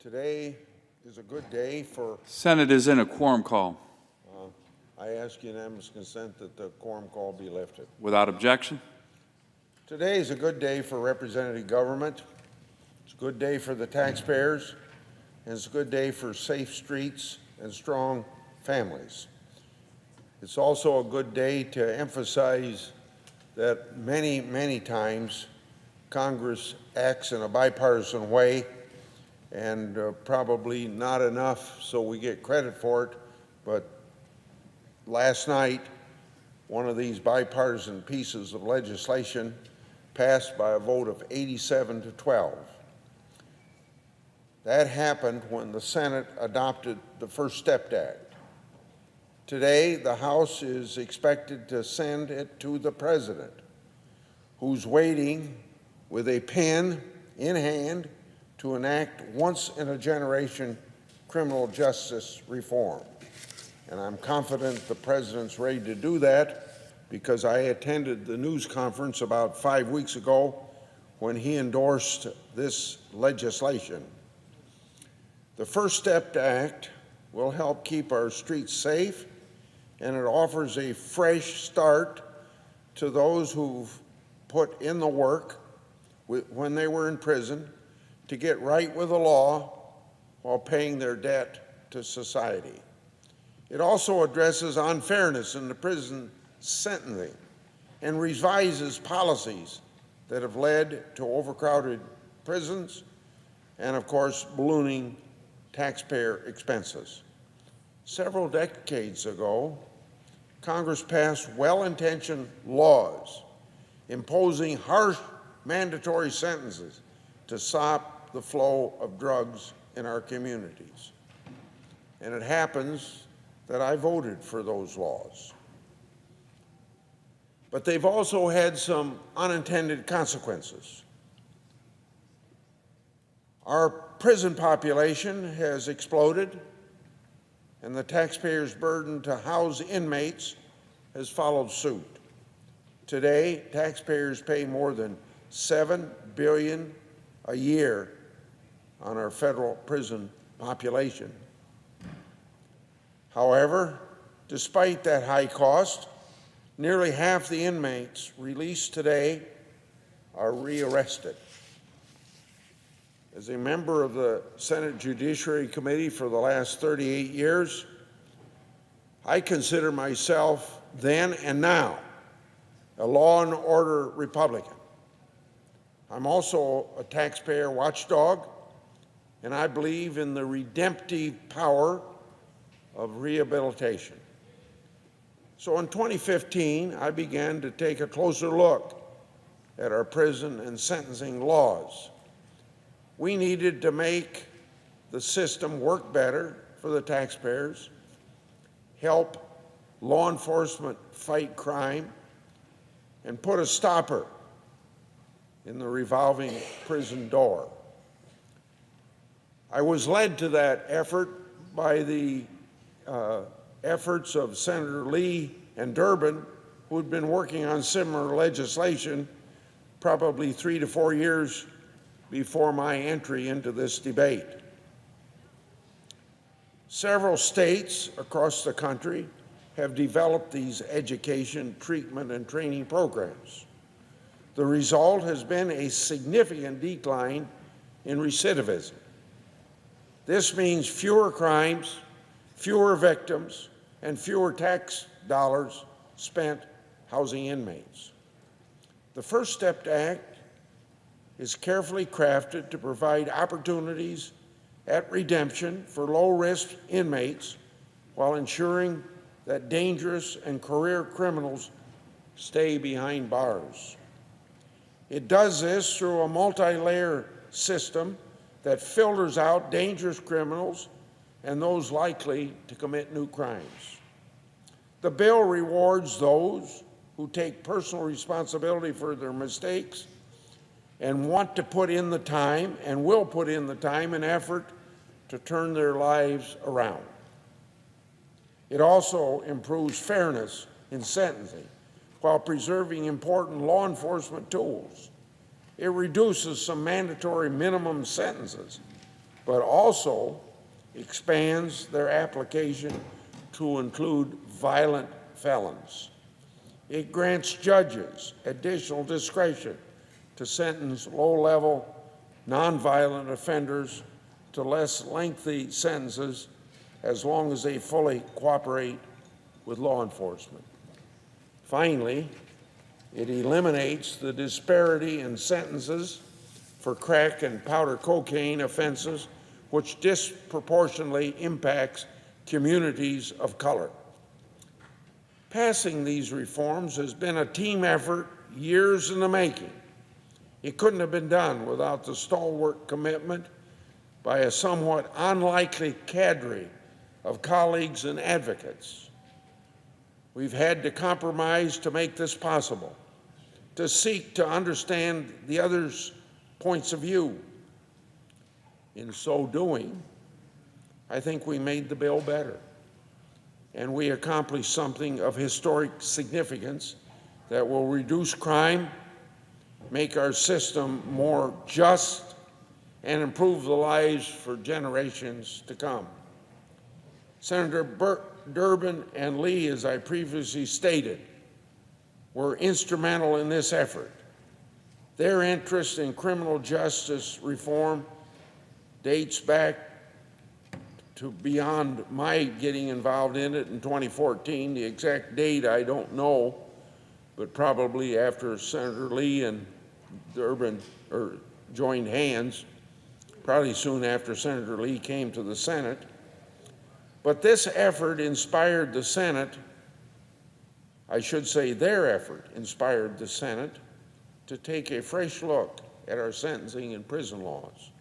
Today is a good day for, Senate is in a quorum call. I ask unanimous consent that the quorum call be lifted. Without objection. Today is a good day for representative government. It's a good day for the taxpayers, and it's a good day for safe streets and strong families. It's also a good day to emphasize that many times Congress acts in a bipartisan way, and probably not enough so we get credit for it, but last night one of these bipartisan pieces of legislation passed by a vote of 87-12. That happened when the Senate adopted the First Step Act. Today, the House is expected to send it to the President, who's waiting with a pen in hand to enact once-in-a-generation criminal justice reform. And I'm confident the President's ready to do that because I attended the news conference about 5 weeks ago when he endorsed this legislation. The First Step Act will help keep our streets safe, and it offers a fresh start to those who've put in the work when they were in prison to get right with the law while paying their debt to society. It also addresses unfairness in the prison sentencing and revises policies that have led to overcrowded prisons and, of course, ballooning taxpayer expenses. Several decades ago, Congress passed well-intentioned laws imposing harsh mandatory sentences to stop the flow of drugs in our communities. And it happens that I voted for those laws. But they've also had some unintended consequences. Our prison population has exploded, and the taxpayers' burden to house inmates has followed suit. Today, taxpayers pay more than $7 billion a year on our federal prison population. However, despite that high cost, nearly half the inmates released today are rearrested. As a member of the Senate Judiciary Committee for the last 38 years, I consider myself then and now a law and order Republican. I'm also a taxpayer watchdog, and I believe in the redemptive power of rehabilitation. So in 2015, I began to take a closer look at our prison and sentencing laws. We needed to make the system work better for the taxpayers, help law enforcement fight crime, and put a stopper in the revolving prison door. I was led to that effort by the efforts of Senator Lee and Durbin, who had been working on similar legislation probably 3 to 4 years before my entry into this debate. Several states across the country have developed these education, treatment, and training programs. The result has been a significant decline in recidivism. This means fewer crimes, fewer victims, and fewer tax dollars spent housing inmates. The First Step Act is carefully crafted to provide opportunities at redemption for low-risk inmates while ensuring that dangerous and career criminals stay behind bars. It does this through a multi-layer system that filters out dangerous criminals and those likely to commit new crimes. The bill rewards those who take personal responsibility for their mistakes and want to put in the time and will put in the time and effort to turn their lives around. It also improves fairness in sentencing while preserving important law enforcement tools. It reduces some mandatory minimum sentences but also expands their application to include violent felons. It grants judges additional discretion to sentence low-level, nonviolent offenders to less lengthy sentences as long as they fully cooperate with law enforcement. Finally, it eliminates the disparity in sentences for crack and powder cocaine offenses, which disproportionately impacts communities of color. Passing these reforms has been a team effort, years in the making. It couldn't have been done without the stalwart commitment by a somewhat unlikely cadre of colleagues and advocates. We've had to compromise to make this possible, to seek to understand the other's points of view. In so doing, I think we made the bill better, and we accomplished something of historic significance that will reduce crime, make our system more just, and improve the lives for generations to come. Senator Durbin and Lee, as I previously stated, were instrumental in this effort. Their interest in criminal justice reform dates back to beyond my getting involved in it in 2014. The exact date I don't know, but probably after Senator Lee and Durbin joined hands, probably soon after Senator Lee came to the Senate. But this effort inspired the Senate, I should say their effort inspired the Senate to take a fresh look at our sentencing and prison laws.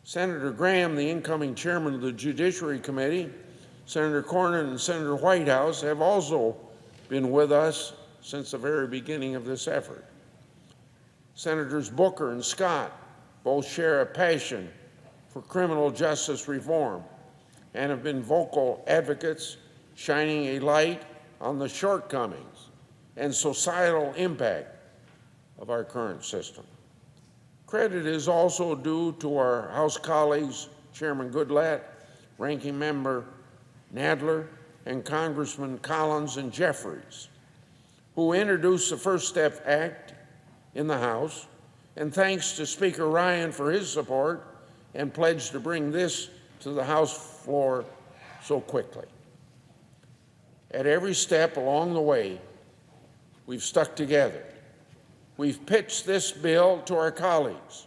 Senator Graham, the incoming chairman of the Judiciary Committee, Senator Cornyn, and Senator Whitehouse have also been with us since the very beginning of this effort. Senators Booker and Scott both share a passion for criminal justice reform and have been vocal advocates, shining a light on the shortcomings and societal impact of our current system. Credit is also due to our House colleagues, Chairman Goodlatte, Ranking Member Nadler, and Congressman Collins and Jeffries, who introduced the First Step Act in the House, and thanks to Speaker Ryan for his support and pledge to bring this to the House floor so quickly. At every step along the way, we've stuck together. We've pitched this bill to our colleagues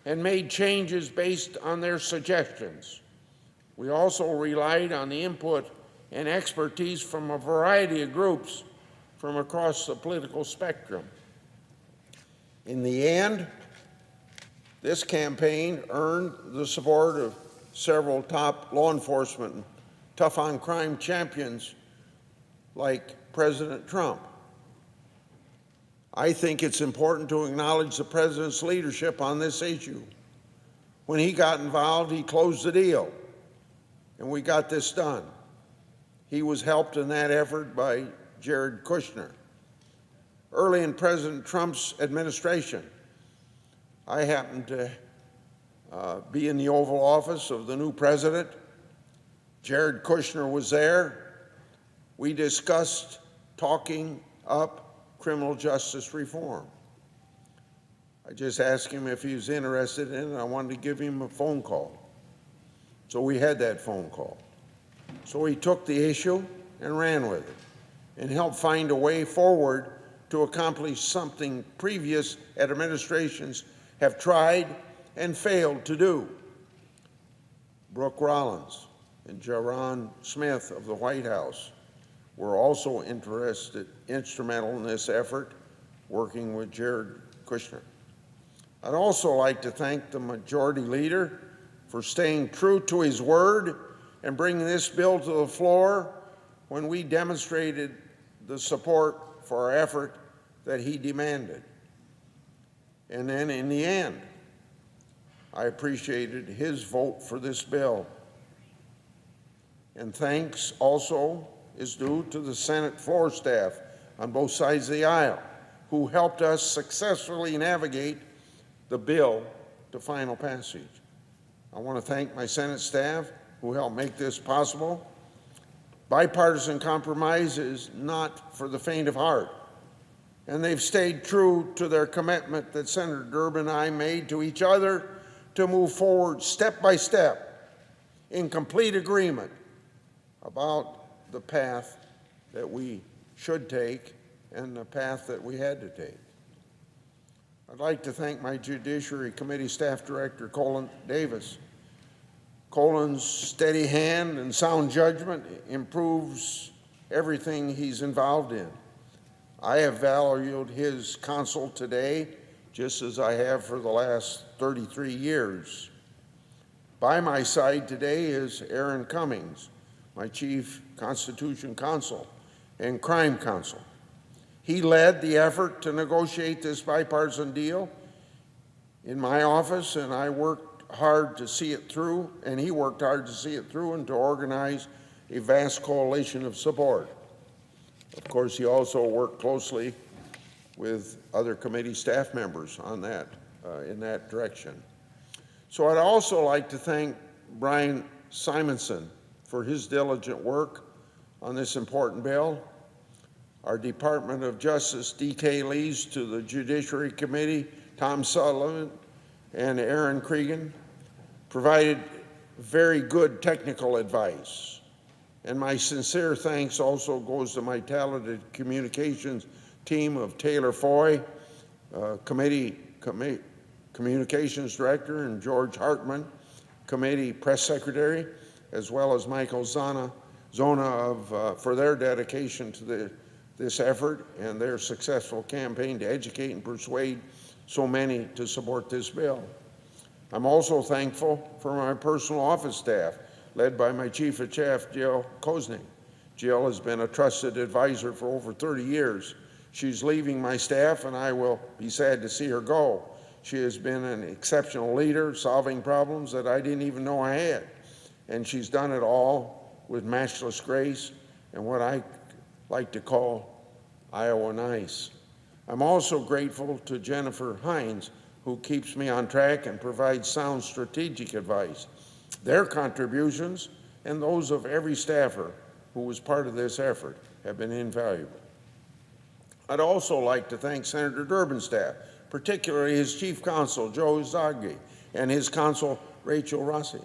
and made changes based on their suggestions. We also relied on the input and expertise from a variety of groups from across the political spectrum. In the end, this campaign earned the support of several top law enforcement and tough-on-crime champions like President Trump. I think it's important to acknowledge the president's leadership on this issue. When he got involved, he closed the deal, and we got this done. He was helped in that effort by Jared Kushner. Early in President Trump's administration, I happened to be in the Oval Office of the new president. Jared Kushner was there. We discussed talking up criminal justice reform. I just asked him if he was interested in it. I wanted to give him a phone call. So we had that phone call. So he took the issue and ran with it and helped find a way forward to accomplish something previous administrations have tried and failed to do. Brooke Rollins and Ja'Ron Smith of the White House were also instrumental in this effort, working with Jared Kushner. I'd also like to thank the Majority Leader for staying true to his word and bringing this bill to the floor when we demonstrated the support for our effort that he demanded. And then in the end, I appreciated his vote for this bill. And thanks also is due to the Senate floor staff on both sides of the aisle who helped us successfully navigate the bill to final passage. I want to thank my Senate staff who helped make this possible. Bipartisan compromise is not for the faint of heart, and they've stayed true to their commitment that Senator Durbin and I made to each other to move forward step by step in complete agreement about the path that we should take and the path that we had to take. I'd like to thank my Judiciary Committee Staff Director, Colin Davis. Colin's steady hand and sound judgment improves everything he's involved in. I have valued his counsel today just as I have for the last 33 years. By my side today is Aaron Cummings, my Chief Constitution Counsel and Crime Counsel. He led the effort to negotiate this bipartisan deal in my office, and I worked hard to see it through, and he worked hard to see it through and to organize a vast coalition of support. Of course, he also worked closely with other committee staff members on that, in that direction. So I'd also like to thank Brian Simonson for his diligent work on this important bill. Our Department of Justice detailees to the Judiciary Committee, Tom Sullivan and Aaron Cregan, provided very good technical advice. And my sincere thanks also goes to my talented communications team of Taylor Foy, Communications Director, and George Hartman, Committee Press Secretary, as well as Michael Zona for their dedication to this effort and their successful campaign to educate and persuade so many to support this bill. I'm also thankful for my personal office staff, led by my Chief of Staff, Jill Koznick. Jill has been a trusted advisor for over 30 years. She's leaving my staff, and I will be sad to see her go. She has been an exceptional leader, solving problems that I didn't even know I had. And she's done it all with matchless grace and what I like to call Iowa nice. I'm also grateful to Jennifer Hines, who keeps me on track and provides sound strategic advice. Their contributions and those of every staffer who was part of this effort have been invaluable. I'd also like to thank Senator Durbin's staff, particularly his Chief Counsel, Joe Zogby, and his Counsel, Rachel Rossi.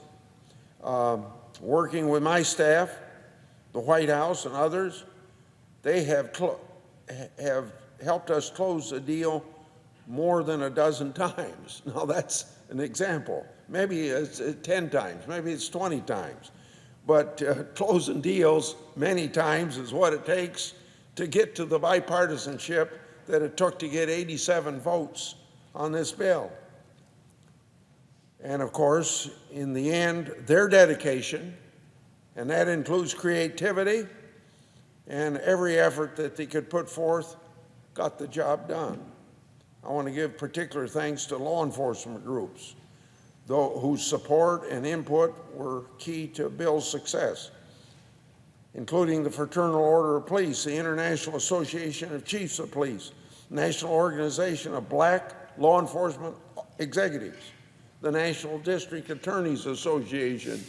Working with my staff, the White House, and others, they have helped us close the deal more than a dozen times. Now that's an example. Maybe it's 10 times, maybe it's 20 times. But closing deals many times is what it takes to get to the bipartisanship that it took to get 87 votes on this bill. And of course, in the end, their dedication, and that includes creativity and every effort that they could put forth, got the job done. I want to give particular thanks to law enforcement groups, whose support and input were key to Bill's success, including the Fraternal Order of Police, the International Association of Chiefs of Police, National Organization of Black Law Enforcement Executives, the National District Attorneys Association,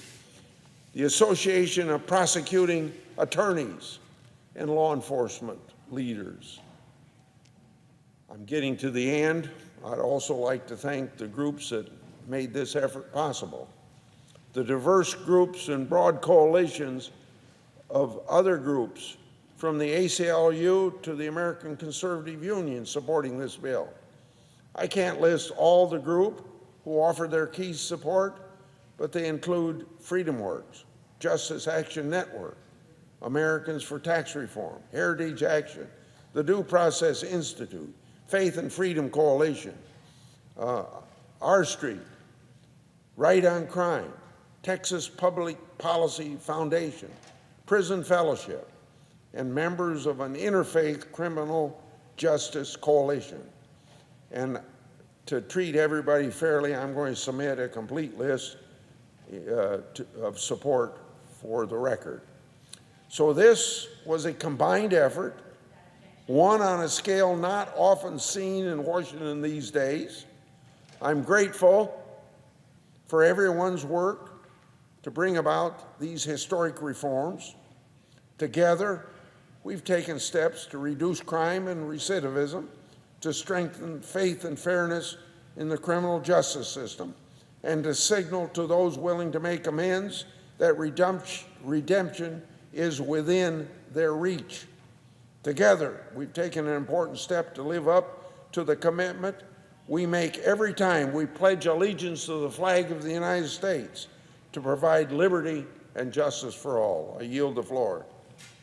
the Association of Prosecuting Attorneys, and law enforcement leaders. I'm getting to the end. I'd also like to thank the groups that made this effort possible. The diverse groups and broad coalitions of other groups, from the ACLU to the American Conservative Union, supporting this bill. I can't list all the groups who offered their key support, but they include FreedomWorks, Justice Action Network, Americans for Tax Reform, Heritage Action, the Due Process Institute, Faith and Freedom Coalition, R Street, Right on Crime, Texas Public Policy Foundation, Prison Fellowship, and members of an interfaith criminal justice coalition. And to treat everybody fairly, I'm going to submit a complete list of support for the record. So this was a combined effort, one on a scale not often seen in Washington these days. I'm grateful for everyone's work to bring about these historic reforms. Together, we've taken steps to reduce crime and recidivism, to strengthen faith and fairness in the criminal justice system, and to signal to those willing to make amends that redemption is within their reach. Together, we've taken an important step to live up to the commitment we make every time we pledge allegiance to the flag of the United States to provide liberty and justice for all. I yield the floor.